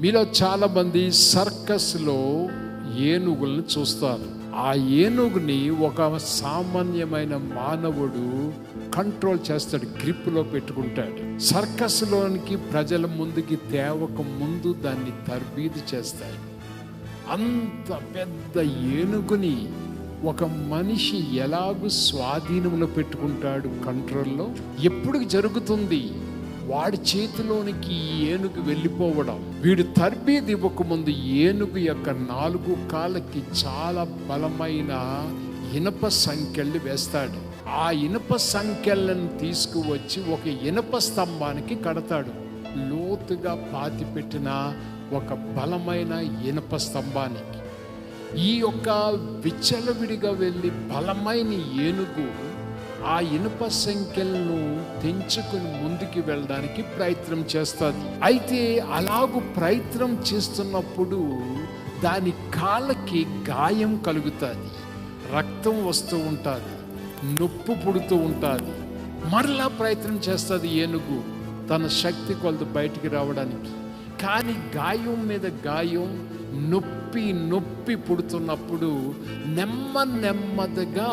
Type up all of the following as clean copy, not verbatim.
మీలో చాలా మంది సర్కస్లో ఏనుగులను చూస్తారు. ఆ ఏనుగుని ఒక సామాన్యమైన మానవుడు కంట్రోల్ చేస్తాడు, గ్రిప్లో పెట్టుకుంటాడు. సర్కస్లోనికి ప్రజల ముందుకి తేవక ముందు దాన్ని తర్బీదు చేస్తాడు. అంత పెద్ద ఏనుగుని ఒక మనిషి ఎలాగూ స్వాధీనంలో పెట్టుకుంటాడు, కంట్రోల్లో. ఎప్పుడు జరుగుతుంది? వాడి చేతిలోనికి ఈ ఏనుగు వెళ్ళిపోవడం. వీడు తర్బీదు ఇవ్వకముందు ఏనుగు యొక్క 4 కాళ్ళకి చాలా బలమైన ఇనప సంకెళ్ళు వేస్తాడు. ఆ ఇనప సంకెళ్ళను తీసుకువచ్చి ఒక ఇనప స్తంభానికి కడతాడు. లోతుగా పాతిపెట్టిన ఒక బలమైన ఇనప స్తంభానికి. ఈ యొక్క విచ్చలవిడిగా వెళ్ళి బలమైన ఏనుగు ఆ ఇనుప సంఖ్యలను తెంచుకుని ముందుకు వెళ్ళడానికి ప్రయత్నం చేస్తుంది. అయితే అలాగూ ప్రయత్నం చేస్తున్నప్పుడు దాని కాళ్ళకి గాయం కలుగుతుంది, రక్తం వస్తూ ఉంటుంది, నొప్పి పుడుతూ ఉంటుంది. మరలా ప్రయత్నం చేస్తుంది ఏనుగు తన శక్తి కొలది బయటికి రావడానికి. కానీ గాయం మీద గాయం, నొప్పి పుడుతున్నప్పుడు నెమ్మదిగా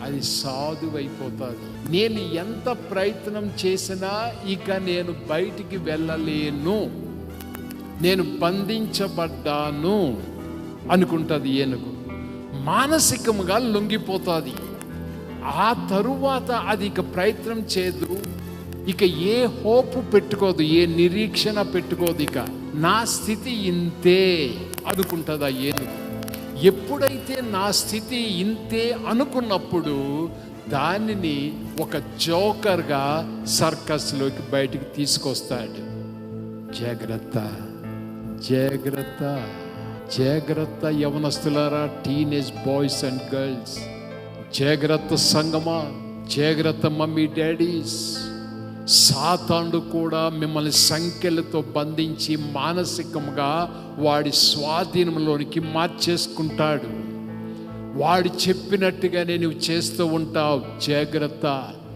అది సాధువైపోతుంది. నేను ఎంత ప్రయత్నం చేసినా ఇక నేను బయటికి వెళ్ళలేను, నేను బంధించబడ్డాను అనుకుంటుంది ఏనుగు. మానసికంగా లొంగిపోతుంది. ఆ తరువాత అది ఇక ప్రయత్నం చేయదు, ఇక ఏ హోపు పెట్టుకోదు, ఏ నిరీక్షణ పెట్టుకోదు. ఇక నా స్థితి ఇంతే అనుకుంటుంది ఆ ఏనుగు. ఎప్పుడైతే నా స్థితి ఇంతే అనుకున్నప్పుడు దానిని ఒక జోకర్గా సర్కస్లోకి బయటికి తీసుకొస్తాడు. జాగ్రత్త, జాగ్రత్త, జాగ్రత్త యవనస్తులారా, టీనేజ్ బాయ్స్ అండ్ గర్ల్స్, జాగ్రత్త సంగమా, జాగ్రత్త మమ్మీ డాడీస్. సాతానుడు కూడా మిమ్మల్ని సంఖ్యలతో బంధించి మానసికంగా వాడి స్వాధీనంలోనికి మార్చేసుకుంటాడు. వాడు చెప్పినట్టుగానే నువ్వు చేస్తూ ఉంటావు. జాగ్రత్త.